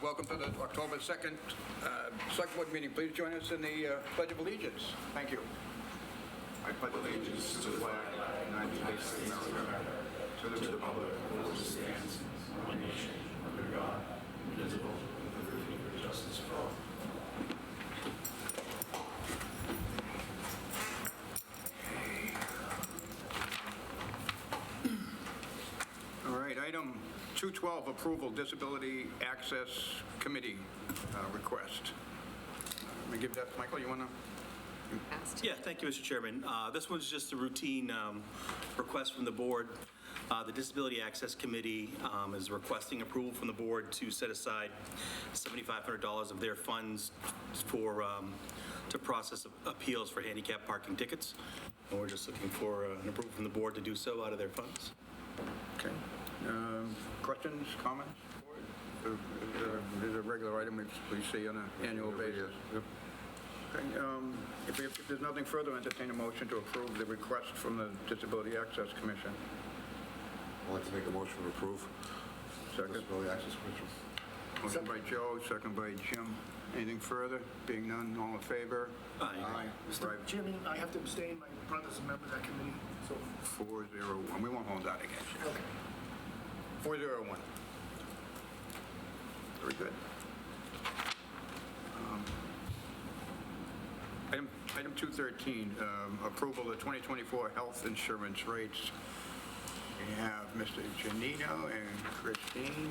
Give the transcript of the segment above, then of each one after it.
Welcome to the October 2nd Select Board meeting. Please join us in the Pledge of Allegiance. Thank you. I pledge allegiance to the flag of the United States of America, to the republic for which it stands, one nation, under God, indivisible, with liberty and justice for all. All right, item 212, approval, Disability Access Committee request. Let me give that to Michael. You want to? Yeah, thank you, Mr. Chairman. This one's just a routine request from the board. The Disability Access Committee is requesting approval from the board to set aside $7,500 of their funds for to process appeals for handicap parking tickets. And we're just looking for an approval from the board to do so out of their funds. Okay. Questions, comments? It is a regular item we see on an annual basis. Okay. If there's nothing further, entertain a motion to approve the request from the Disability Access Commission. I'd like to make a motion to approve. Second. Disability Access Commission. Motion by Joe, second by Jim. Anything further? Being none, all in favor? Aye. Mr. Chairman, I have to abstain. My brother's a member of that committee, so. 401. We won't hold that against you. Okay. 401. Very good. Item 213, approval of the 2024 health insurance rates. We have Mr. Janino and Christine.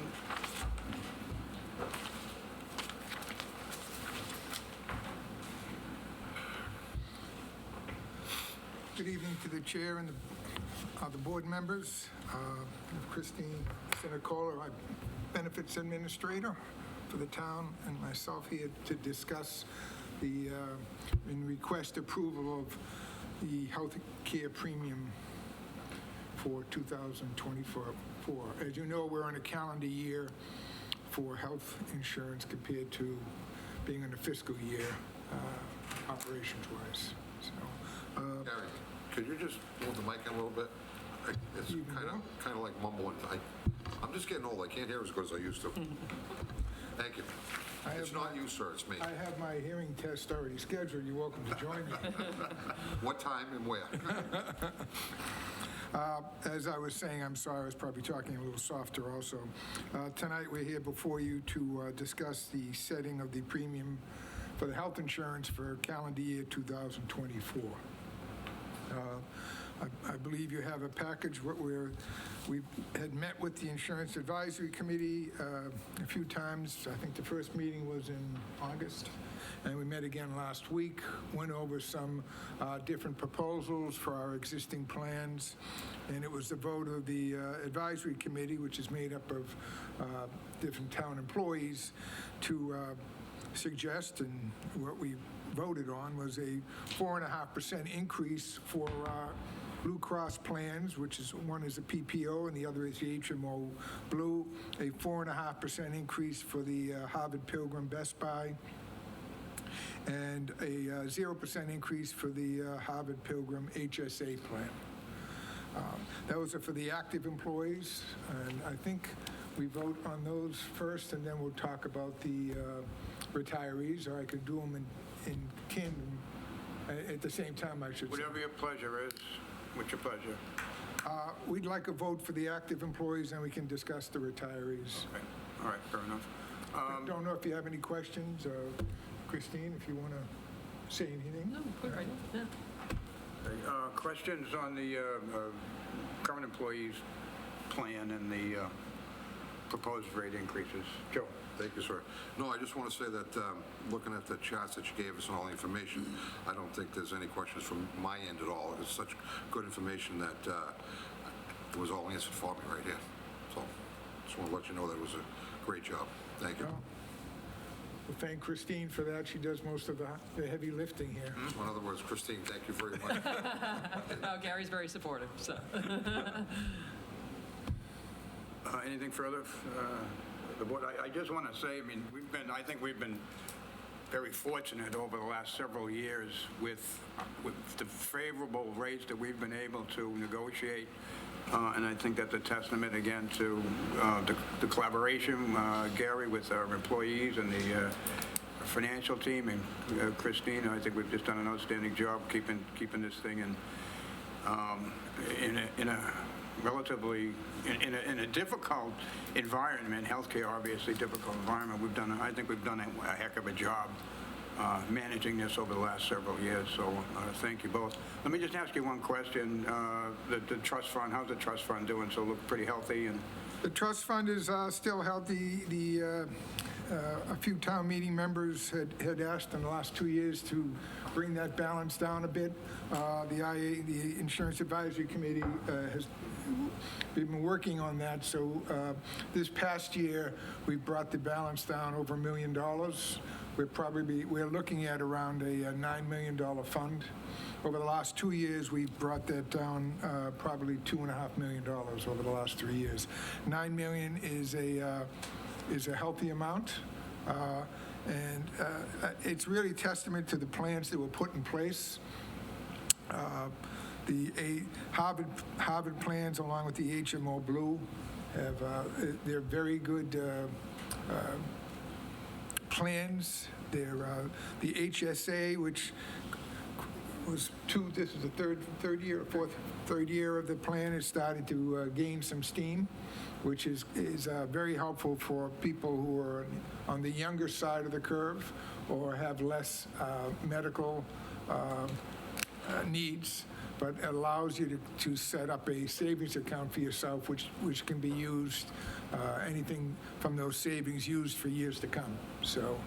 Good evening to the chair and the board members. Christine Sinicola, I'm benefits administrator for the town, and myself here to discuss and request approval of the health care premium for 2024. As you know, we're on a calendar year for health insurance compared to being in a fiscal year, operations-wise. So, Gary, could you just move the mic in a little bit? It's You can kind of like mumbling. I'm just getting old. I can't hear as good as I used to. Thank you. It's not you, sir. It's me. I have my hearing test already scheduled. You're welcome to join me. What time and where? As I was saying, I'm sorry, I was probably talking a little softer also. Tonight, we're here before you to discuss the setting of the premium for the health insurance for calendar year 2024. I believe you have a package. We had met with the Insurance Advisory Committee a few times. I think the first meeting was in August, and we met again last week, went over some different proposals for our existing plans, and it was the vote of the Advisory Committee, which is made up of different town employees, to suggest, and what we voted on was a 4.5% increase for Blue Cross plans, which is one is a PPO and the other is the HMO Blue, a 4.5% increase for the Harvard Pilgrim Best Buy, and a 0% increase for the Harvard Pilgrim HSA plan. Those are for the active employees, and I think we vote on those first, and then we'll talk about the retirees, or I could do them in tandem at the same time, I should say. Whatever your pleasure is. What's your pleasure? We'd like a vote for the active employees, and we can discuss the retirees. Okay. All right, fair enough. Don't know if you have any questions, Christine, if you want to say anything. No, good, right? Yeah. Questions on the current employees plan and the proposed rate increases? Joe? Thank you, sir. No, I just want to say that looking at the charts that you gave us and all the information, I don't think there's any questions from my end at all. It's such good information that it was all answered for me right here. So just want to let you know that it was a great job. Thank you. Well, we'll thank Christine for that. She does most of the heavy lifting here. So in other words, Christine, thank you very much. Oh, Gary's very supportive, so. Anything further? The board, I just want to say, I mean, I think we've been very fortunate over the last several years with the favorable rates that we've been able to negotiate And I think that's a testament, again, to the collaboration, Gary, with our employees and the financial team, and Christine. I think we've just done an outstanding job keeping this thing in a relatively, in a difficult environment, healthcare obviously difficult environment. I think we've done a heck of a job managing this over the last several years, so thank you both. Let me just ask you one question. The trust fund, how's the trust fund doing? So it look pretty healthy? And The trust fund is still healthy. A few town meeting members had asked in the last 2 years to bring that balance down a bit. The Insurance Advisory Committee has been working on that. So this past year, we brought the balance down over $1 million. We're looking at around a $9 million fund. Over the last 2 years, we've brought that down probably $2.5 million over the last 3 years. $9 million is a healthy amount, and it's really testament to the plans that were put in place. The Harvard plans, along with the HMO Blue, they're very good plans. They're the HSA, which was this is the third year of the plan, is starting to gain some steam, which is very helpful for people who are on the younger side of the curve or have less medical needs, but allows you to set up a savings account for yourself, which can be used, anything from those savings used for years to come. So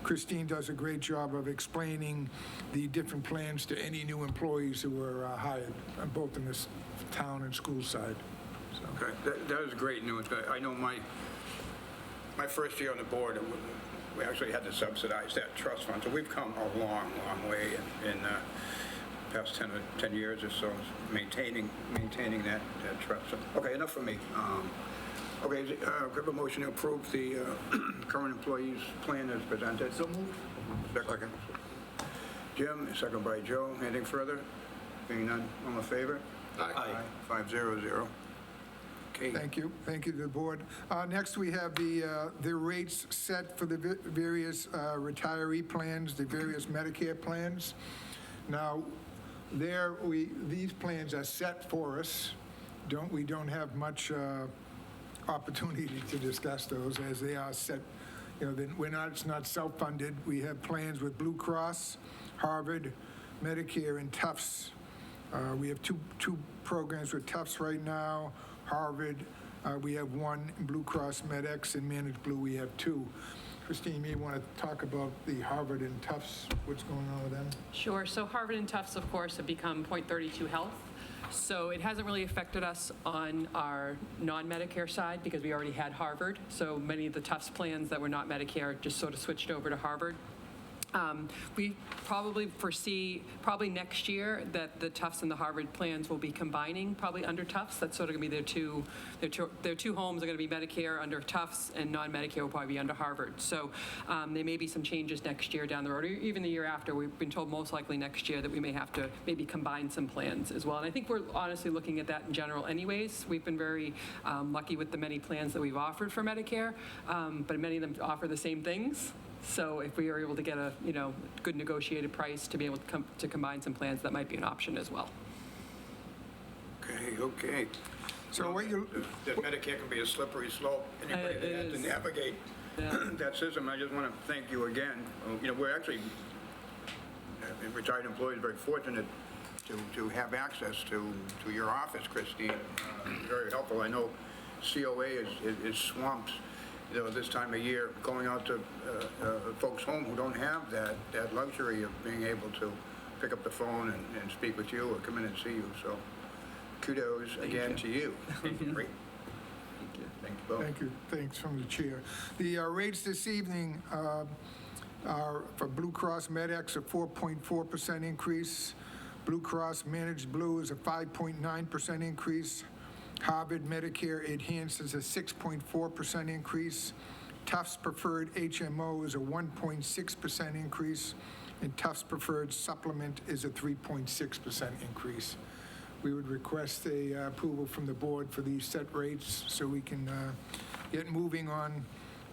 Christine does a great job of explaining the different plans to any new employees who are hired, both in this town and school side. So. Okay, that is great news. I know my first year on the board, we actually had to subsidize that trust fund, so we've come a long, long way in the past 10 years or so, maintaining that trust. Okay, enough from me. Okay, have a motion to approve the current employees plan as presented. So moved. Second. Jim, second by Joe. Anything further? Being none, all in favor? Aye. 5-0-0. Okay. Thank you. Thank you to the board. Next, we have the rates set for the various retiree plans, the various Medicare plans. Now, these plans are set for us. We don't have much opportunity to discuss those, as they are set. It's not self-funded. We have plans with Blue Cross, Harvard, Medicare, and Tufts. We have two programs with Tufts right now. Harvard, we have one. Blue Cross MedX and Managed Blue, we have two. Christine, you may want to talk about the Harvard and Tufts, what's going on with them? Sure. So Harvard and Tufts, of course, have become .32 Health. So it hasn't really affected us on our non-Medicare side because we already had Harvard. So many of the Tufts plans that were not Medicare just sort of switched over to Harvard. We probably foresee, next year, that the Tufts and the Harvard plans will be combining, probably under Tufts. That's sort of going to be their two homes are going to be Medicare under Tufts, and non-Medicare will probably be under Harvard. So there may be some changes next year down the road, or even the year after. We've been told most likely next year that we may have to maybe combine some plans as well. And I think we're honestly looking at that in general anyways. We've been very lucky with the many plans that we've offered for Medicare, but many of them offer the same things. So if we are able to get a good negotiated price to be able to combine some plans, that might be an option as well. Okay. So what you... That Medicare can be a slippery slope. Anybody that has to navigate that system. I just want to thank you again. We're actually, retired employees, very fortunate to have access to your office, Christine. Very helpful. I know COA is swamped this time of year, going out to folks home who don't have that luxury of being able to pick up the phone and speak with you or come in and see you. So kudos again to you. Great. Thank you. Thank you both. Thank you. Thanks from the chair. The rates this evening are for Blue Cross MedX, a 4.4% increase. Blue Cross Managed Blue is a 5.9% increase. Harvard Medicare Enhanced is a 6.4% increase. Tufts Preferred HMO is a 1.6% increase. And Tufts Preferred Supplement is a 3.6% increase. we would request a approval from the board for these set rates so we can get moving on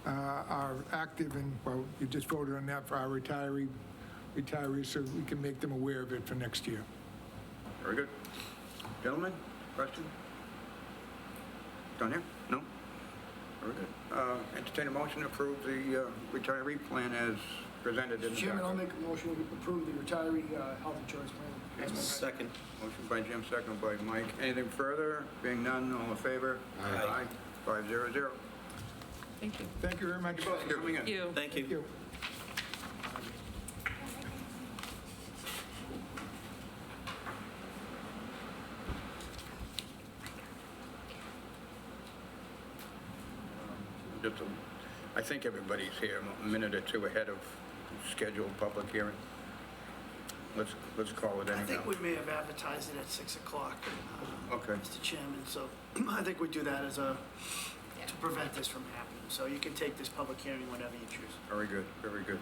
our active and, well, you just voted on that for our retirees, so we can make them aware of it for next year. Very good. Gentlemen, question? Down here? No? Very good. Entertain a motion to approve the retiree plan as presented in the Chairman, I'll document. make a motion to approve the retiree health insurance plan. Second. Motion by Jim, second by Mike. Anything further? Being none, all in favor? Aye. 500. Thank you. Thank you very much. Thank you both for coming in. Thank you. Thank you. Thank you. Just I think everybody's here a minute or two ahead of scheduled public hearing. Let's call it I anyhow. think we may have advertised it at 6 o'clock, Okay. Mr. Chairman, so I think we do that as to prevent this from happening. So you can take this public hearing whenever you choose. Very good, very good.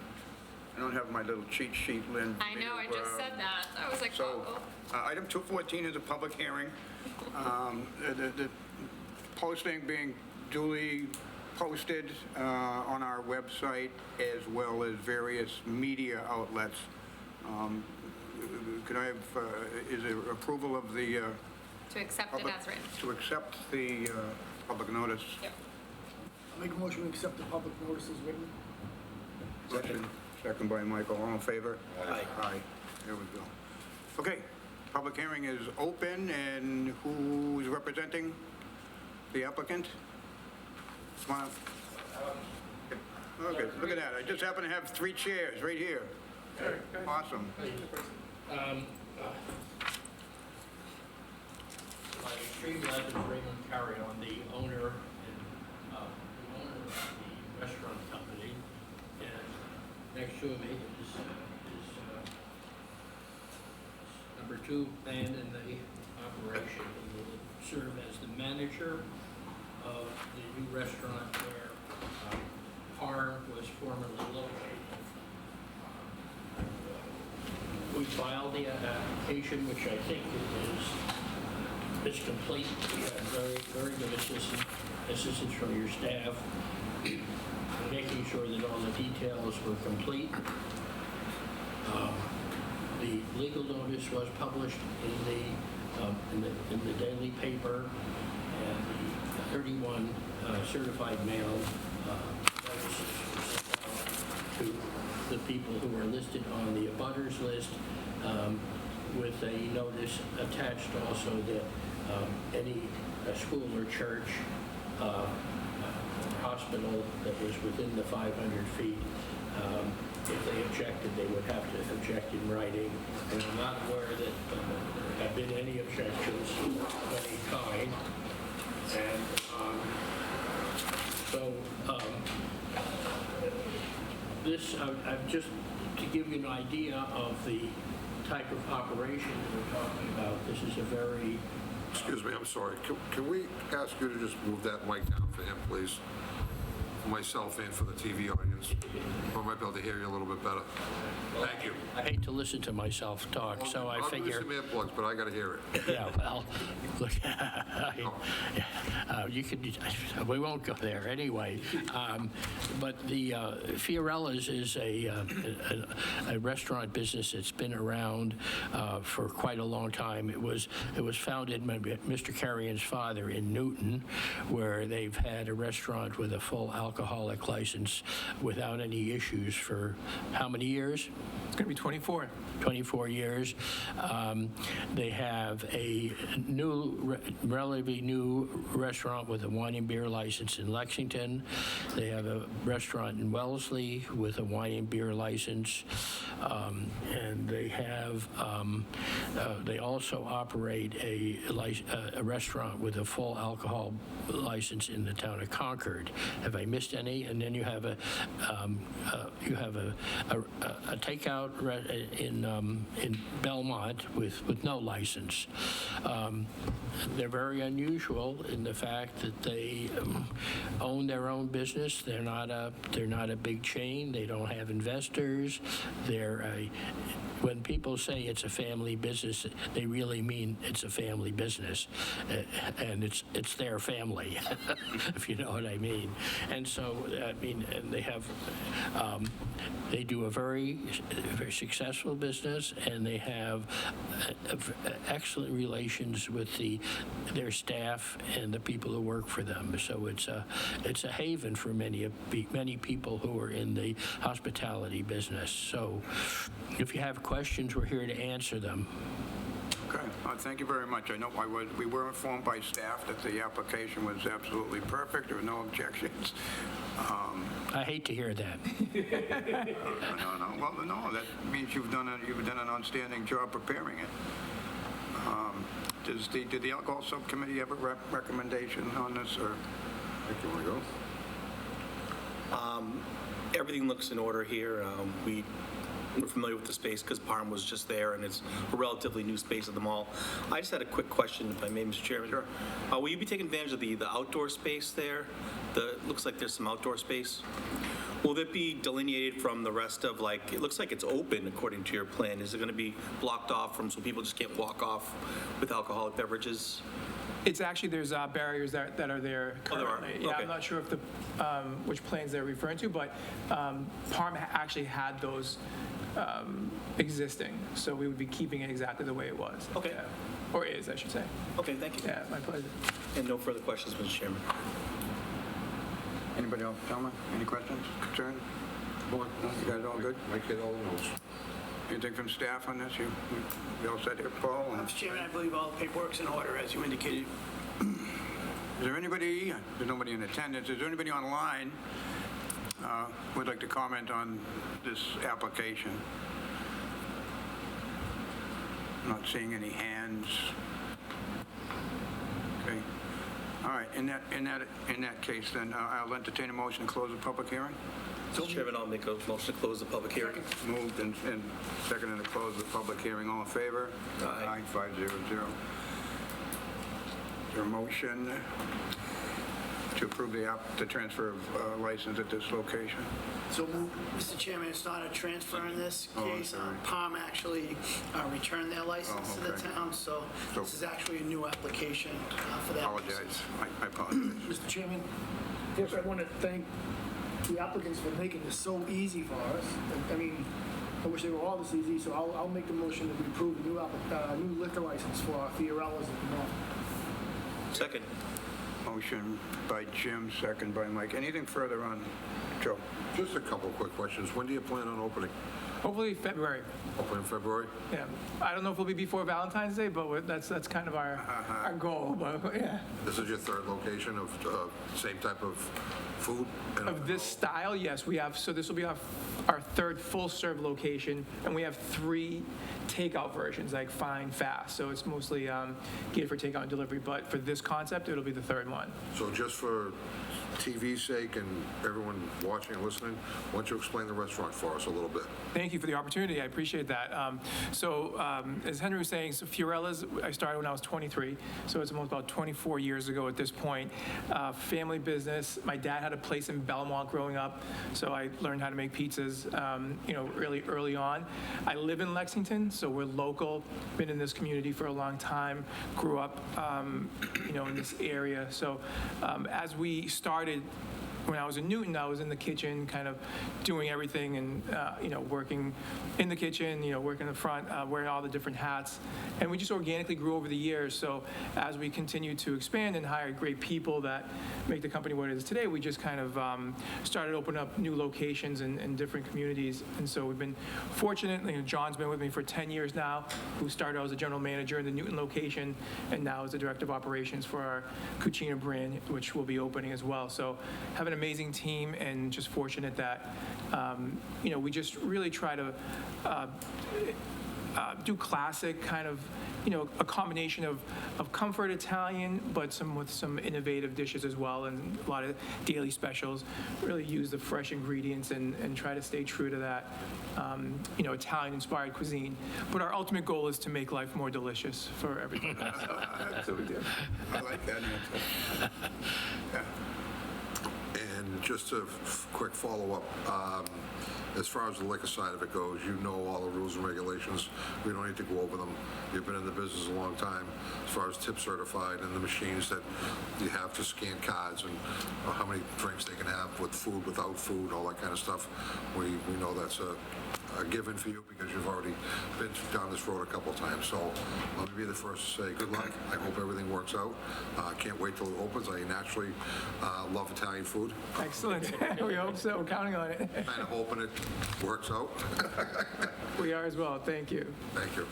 I don't have my little cheat sheet, Lynn. I know, I just said that. I was like, So, oh. item 214 is a public hearing. The posting being duly posted on our website as well as various media outlets. Could I have, is there approval of the To accept it public, as written. to accept the public notice? Yep. I'll make a motion to accept the public notice as written. Second by Michael, all in favor? Aye. Aye, there we go. Okay, public hearing is open, and who's representing the applicant? Come on up. Okay, look at that, I just happen to have 3 chairs right here. Awesome. My extreme left is Raymond Carrion, the owner of the restaurant company. And next to me is number 2 man in the operation. He will serve as the manager of the new restaurant where Parr was formerly located. We filed the application, which I think is complete. We had very, very good assistance from your staff, making sure that all the details were complete. The legal notice was published in the daily paper, and the 31 certified mail notices were sent out to the people who are listed on the abutters list, with a notice attached also that any school or church or hospital that was within the 500 feet, if they objected, they would have to object in writing. And I'm not aware that there have been any objections of any kind. And so this, I've just to give you an idea of the type of operation that we're talking about. This is a very Excuse me, I'm sorry. Can we ask you to just move that mic down for him, please? For myself and for the TV audience. I might be able to hear you a little bit better. Thank you. I hate to listen to myself talk, so I I'll do figure, some earplugs, but I got to hear it. yeah, well, look, you could, we won't go there anyway. But the Fiorella's is a restaurant business that's been around for quite a long time. It was founded by Mr. Carrion's father in Newton, where they've had a restaurant with a full alcoholic license without any issues for how many years? It's going to be 24. 24 years. They have a relatively new restaurant with a wine and beer license in Lexington. They have a restaurant in Wellesley with a wine and beer license. And they have, they also operate a restaurant with a full alcohol license in the town of Concord. Have I missed any? And then you have a takeout in Belmont with no license. They're very unusual in the fact that they own their own business. They're not a big chain. They don't have investors. They're a when people say it's a family business, they really mean it's a family business, and it's their family, if you know what I mean. And so, I mean, and they have, they do a very successful business, and they have excellent relations with their staff and the people who work for them. So it's a haven for many people who are in the hospitality business. So if you have questions, we're here to answer them. Okay, thank you very much. I know we were informed by staff that the application was absolutely perfect. There were no objections. I hate to hear that. No. Well, no, that means you've done an outstanding job preparing it. Did the alcohol subcommittee have a recommendation on this, or? Mike, you want to go? Everything looks in order here. We're familiar with the space because Parm was just there, and it's a relatively new space at the mall. I just had a quick question, if I may, Mr. Chairman. Sure. Will you be taking advantage of the outdoor space there? Looks like there's some outdoor space. Will it be delineated from the rest of, like, it looks like it's open according to your plan. Is it going to be blocked off so people just can't walk off with alcoholic beverages? It's actually, there's barriers that are there Oh, there are? currently. Yeah, Okay. I'm not sure if which plans they're referring to, but Parma actually had those existing, so we would be keeping it exactly the way it was. Okay. Yeah. Or is, I should say. Okay, thank you. Yeah, my pleasure. And no further questions, Mr. Chairman. Anybody else, gentlemen? Any questions, concerns? You guys all good? Mike hit all the notes. Anything from staff on this? You all set here, Paul? And Mr. Chairman, I believe all the paperwork's in order, as you indicated. is there anybody, there's nobody in attendance, is there anybody online would like to comment on this application? I'm not seeing any hands. Okay. All right, in that case, then I'll entertain a motion to close the public hearing. Mr. Chairman, I'll make a motion to close the public hearing. Moved and seconded to close the public hearing. All in favor? Aye. 500. Is there a motion to approve the transfer of license at this location? So, Mr. Chairman, it's not a transfer in this Oh, case. okay. Palm actually returned their license to the okay. town, so this is actually a new application for that. Apologize. I apologize. Mr. Chairman, first I want to thank the applicants for making this so easy for us. I mean, I wish they were all this easy, so I'll make the motion that we approve the new liquor license for Fiorella's at the mall. Second. Motion by Jim, second by Mike. Anything further on, Joe? Just a couple of quick questions. When do you plan on opening? Hopefully February. Open in February? Yeah. I don't know if it'll be before Valentine's Day, but that's kind of our goal. But yeah. This is your third location of same type of food? and Of this style, yes, we have, so this will be our third full-serve location, and we have 3 takeout versions, like fine, fast. So it's mostly geared for takeout and delivery, but for this concept, it'll be the third one. So just for TV's sake and everyone watching and listening, why don't you explain the restaurant for us a little bit? Thank you for the opportunity. I appreciate that. As Henry was saying, so Fiorella's, I started when I was 23, so it's almost about 24 years ago at this point. Family business. My dad had a place in Belmont growing up, so I learned how to make pizzas, really early on. I live in Lexington, so we're local. Been in this community for a long time. Grew up, in this area. So as we started, when I was in Newton, I was in the kitchen, kind of doing everything and, working in the kitchen, working in the front, wearing all the different hats. And we just organically grew over the years. So as we continued to expand and hire great people that make the company what it is today, we just kind of started opening up new locations in different communities. And so we've been fortunate. John's been with me for 10 years now, who started as a general manager in the Newton location and now is the director of operations for our Cucina brand, which will be opening as well. So have an amazing team and just fortunate that, we just really try to do classic kind of, a combination of comfort Italian, but with some innovative dishes as well, and a lot of daily specials. Really use the fresh ingredients and try to stay true to that, Italian-inspired cuisine. But our ultimate goal is to make life more delicious for everybody. So that's what we do. I like that answer. Yeah. And just a quick follow-up. As far as the liquor side of it goes, you know all the rules and regulations. We don't need to go over them. You've been in the business a long time. As far as tip certified and the machines that you have to scan cards and how many drinks they can have with food, without food, all that kind of stuff. We know that's a given for you because you've already been down this road a couple of times. So let me be the first to say good luck. I hope everything works out. Can't wait till it opens. I naturally love Italian food. Excellent. We hope so. We're counting on it. Kind of hoping it works out. We are as well. Thank you. Thank you.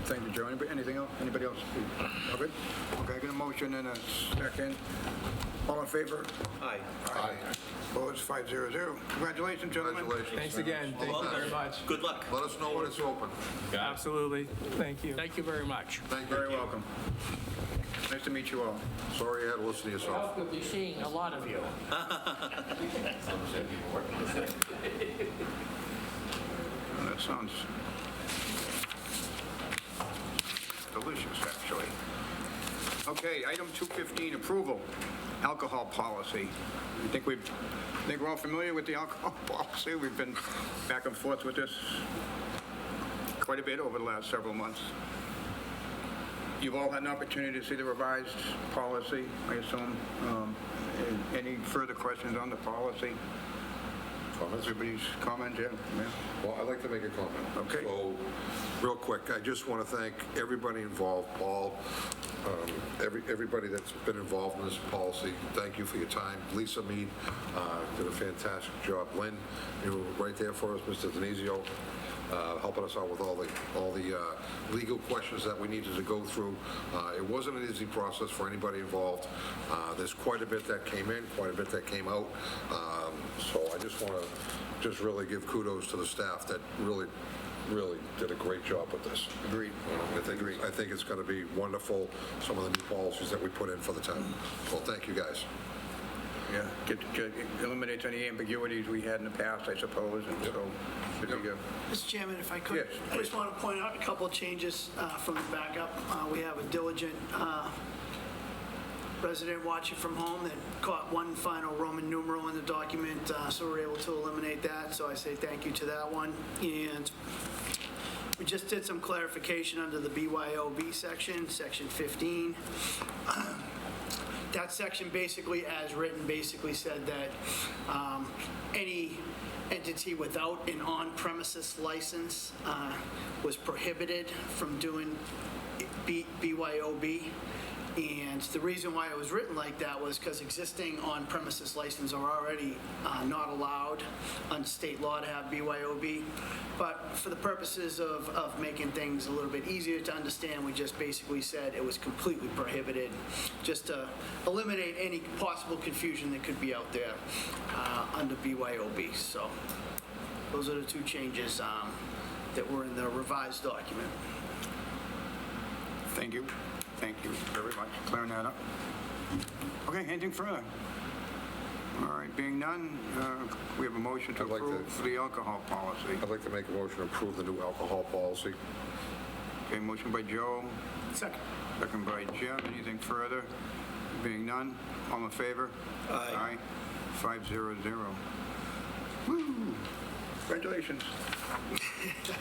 Thank you, Joe. Anything else? Anybody else? All good? Okay, I got a motion and a second. All in favor? Aye. Aye. Opposed, 500. Congratulations, gentlemen. Congratulations. Thanks again. Thank you very much. Good luck. Let us know when it's open. Absolutely. Thank you. Thank you very much. Thank you. Very welcome. Nice to meet you all. Sorry you had to listen to I yourself. hope you'll be seeing a lot of you. That sounds delicious, actually. Okay, item 215, approval, alcohol policy. I think we're all familiar with the alcohol policy. We've been back and forth with this quite a bit over the last several months. You've all had an opportunity to see the revised policy, I assume. Any further questions on the policy? Comments? Everybody's comment, yeah? Well, I'd like to make a comment. Okay. So, real quick, I just want to thank everybody involved, Paul, everybody that's been involved in this policy. Thank you for your time. Lisa Mead did a fantastic job. Lynn, you were right there for us, Mr. Denizio, helping us out with all the legal questions that we needed to go through. It wasn't an easy process for anybody involved. There's quite a bit that came in, quite a bit that came out. So I just want to really give kudos to the staff that really did a great job with this. Agreed. I think it's going to be wonderful, some of the new policies that we put in for the town. So thank you, guys. Yeah, eliminates any ambiguities we had in the past, I suppose, and so should be good. Mr. Chairman, if I could, Yes, I just want to point out a couple of changes from the backup. We have a diligent resident watching from home that caught one final Roman numeral in the document, so we're able to eliminate that. So I say thank you to that one. And we just did some clarification under the BYOB section, section 15. That section basically, as written, basically said that any entity without an on-premises license was prohibited from doing BYOB. And the reason why it was written like that was because existing on-premises licenses are already not allowed under state law to have BYOB. But for the purposes of making things a little bit easier to understand, we just basically said it was completely prohibited, just to eliminate any possible confusion that could be out there under BYOB. So those are the two changes that were in the revised document. Thank you. Thank you very much for clearing that up. Okay, anything further? All right, being none, we have a motion to I'd like to- approve the alcohol policy. I'd like to make a motion to approve the new alcohol policy. Okay, motion by Joe, Second. second by Jim. Anything further? Being none, all in favor? Aye. 500. Woo! Congratulations.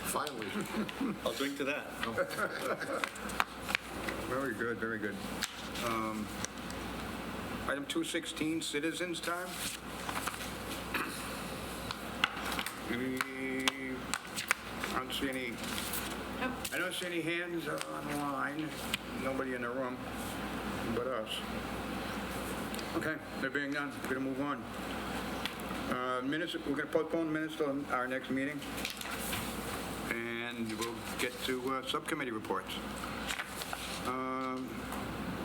Finally. I'll drink to that. Very good, very good. Item 216, citizens' time. I don't see any hands online. Nobody in the room but us. Okay, there being none, we're gonna move on. Minutes, we're gonna postpone minutes till our next meeting. And we'll get to subcommittee reports.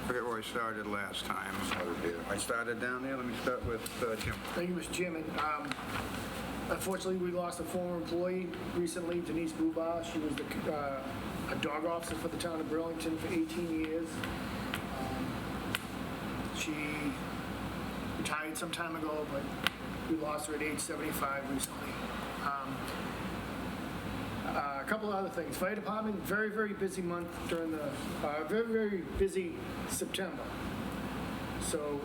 Forget where I started last time. I started down there. Let me start with Jim. Thank you, Mr. Chairman. Unfortunately, we lost a former employee recently, Denise Bubar. She was a dog officer for the town of Burlington for 18 years. She retired some time ago, but we lost her at age 75 recently. A couple of other things. Fire department, very, very busy month during the, very, very busy September. So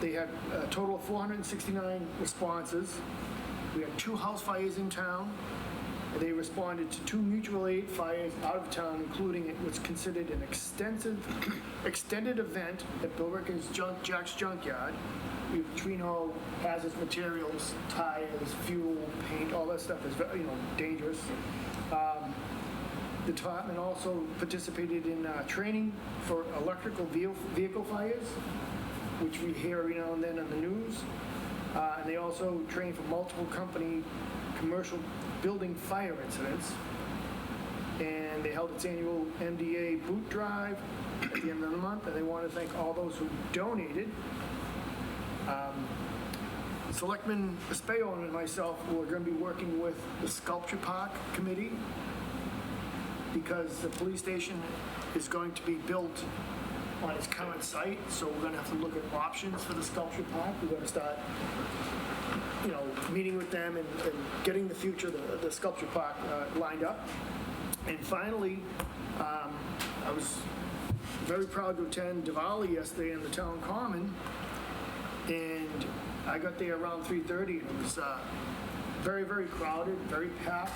They had a total of 469 responses. We had 2 house fires in town. They responded to 2 mutual aid fires out of town, including what's considered an extended event at Bill Rickens' Jack's Junkyard. Trino, hazardous materials, tires, fuel, paint, all that stuff is, dangerous. The department also participated in training for electrical vehicle fires, which we hear every now and then on the news. And they also trained for multiple company commercial building fire incidents. And they held its annual MDA boot drive at the end of the month, and they want to thank all those who donated. Selectman Espaillo and myself were going to be working with the Sculpture Park Committee because the police station is going to be built on its current site, so we're going to have to look at options for the Sculpture Park. We're going to start, meeting with them and getting the future, the Sculpture Park lined up. And finally, I was very proud to attend Diwali yesterday in the town common, and I got there around 3:30, and it was very, very crowded, very packed.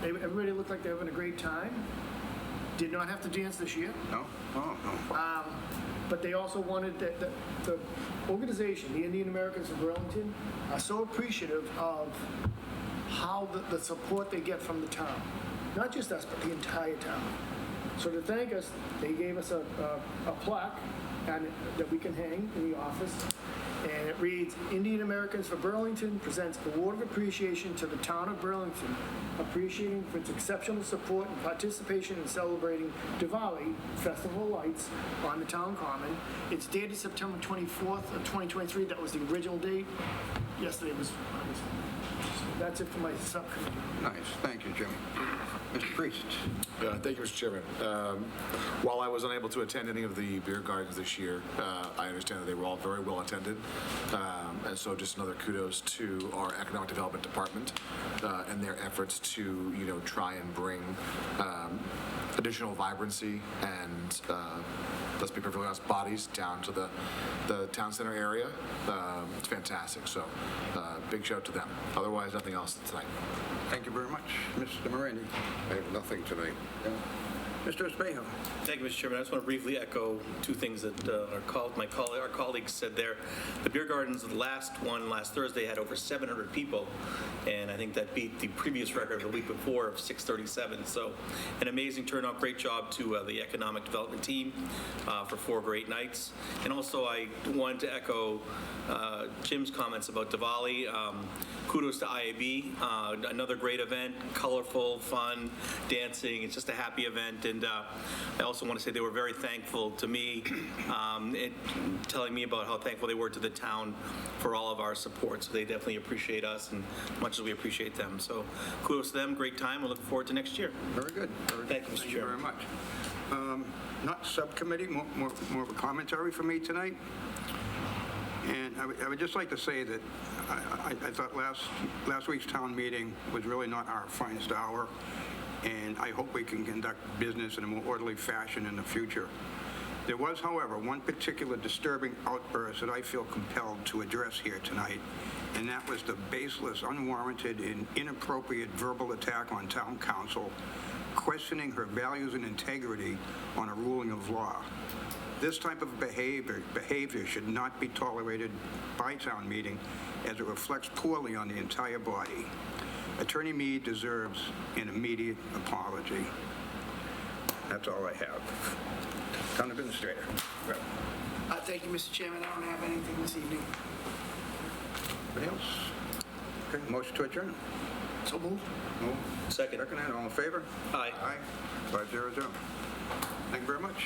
Everybody looked like they were having a great time. Did not have to dance this year. No? Oh, no. But they also wanted the organization, the Indian Americans of Burlington, are so appreciative of how the support they get from the town. Not just us, but the entire town. So to thank us, they gave us a plaque that we can hang in the office. And it reads, Indian Americans for Burlington presents Award of Appreciation to the town of Burlington, appreciating for its exceptional support and participation in celebrating Diwali, Festival of Lights, on the town common. It's dated September 24th of 2023. That was the original date. Yesterday was August. That's it for my subcommittee. Nice, thank you, Jimmy. Mr. Priest? Thank you, Mr. Chairman. While I was unable to attend any of the beer gardens this year, I understand that they were all very well attended. And so just another kudos to our Economic Development Department and their efforts to, try and bring additional vibrancy and, let's be perfectly honest, bodies down to the town center area. It's fantastic. So big shout out to them. Otherwise, nothing else tonight. Thank you very much. Mr. Morandi? I have nothing tonight. Mr. Espejo? Thank you, Mr. Chairman. I just want to briefly echo 2 things that our colleagues said there. The beer gardens, the last Thursday, had over 700 people, and I think that beat the previous record of the week before of 637. So an amazing turnout. Great job to the economic development team for 4 great nights. And also I wanted to echo Jim's comments about Diwali. Kudos to IAB. Another great event, colorful, fun, dancing. It's just a happy event. And I also want to say they were very thankful to me, telling me about how thankful they were to the town for all of our support. So they definitely appreciate us and much as we appreciate them. So kudos to them. Great time. We're looking forward to next year. Very good. Thank you, Mr. Thank you very much. Not subcommittee, more of a commentary for me tonight. And I would just like to say that I thought last week's town meeting was really not our finest hour, and I hope we can conduct business in a more orderly fashion in the future. There was, however, one particular disturbing outburst that I feel compelled to address here tonight, and that was the baseless, unwarranted, and inappropriate verbal attack on town council, questioning her values and integrity on a ruling of law. This type of behavior should not be tolerated by town meeting, as it reflects poorly on the entire body. Attorney Mead deserves an immediate apology. That's all I have. Town Administrator. Thank you, Mr. Chairman. I don't have anything this evening. Anybody else? Okay, motion to adjourn. So moved. Second. Second, all in favor? Aye. Aye. 5-0. Thank you very much.